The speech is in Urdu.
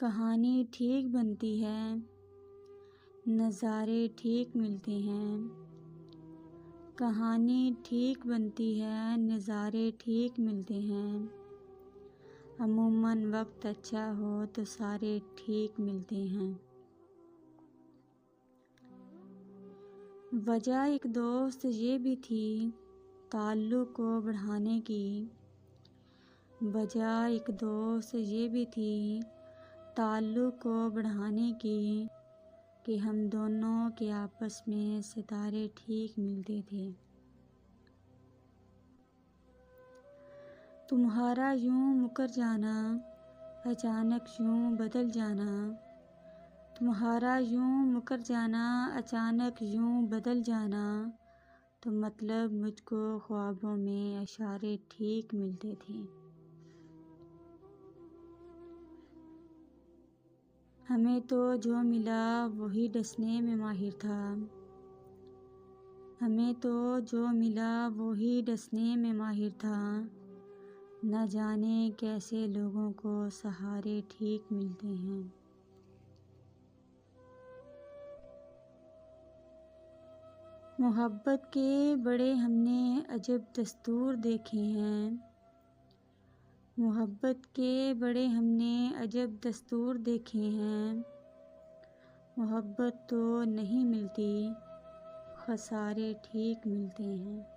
کہانی ٹھیک بنتی ہے، نظارے ٹھیک ملتے ہیں۔ کہانی ٹھیک بنتی ہے، نظارے ٹھیک ملتے ہیں۔ عموماً وقت اچھا ہو تو سارے ٹھیک ملتے ہیں۔ وجہ ایک دوست یہ بھی تھی تعلق کو بڑھانے کی۔ وجہ ایک دوست یہ بھی تھی تعلق کو بڑھانے کی کہ ہم دونوں کے آپس میں ستارے ٹھیک ملتے تھے۔ تمہارا یوں مکر جانا، اچانک یوں بدل جانا۔ تمہارا یوں مکر جانا، اچانک یوں بدل جانا، تو مطلب مجھ کو خوابوں میں اشارے ٹھیک ملتے تھے۔ ہمیں تو جو ملا وہی ڈسنے میں ماہر تھا۔ ہمیں تو جو ملا وہی ڈسنے میں ماہر تھا۔ نہ جانے کیسے لوگوں کو سہارے ٹھیک ملتے ہیں۔ محبت کے بڑے ہم نے عجب دستور دیکھے ہیں۔ محبت کے بڑے ہم نے عجب دستور دیکھے ہیں۔ محبت تو نہیں ملتی، خسارے ٹھیک ملتے ہیں۔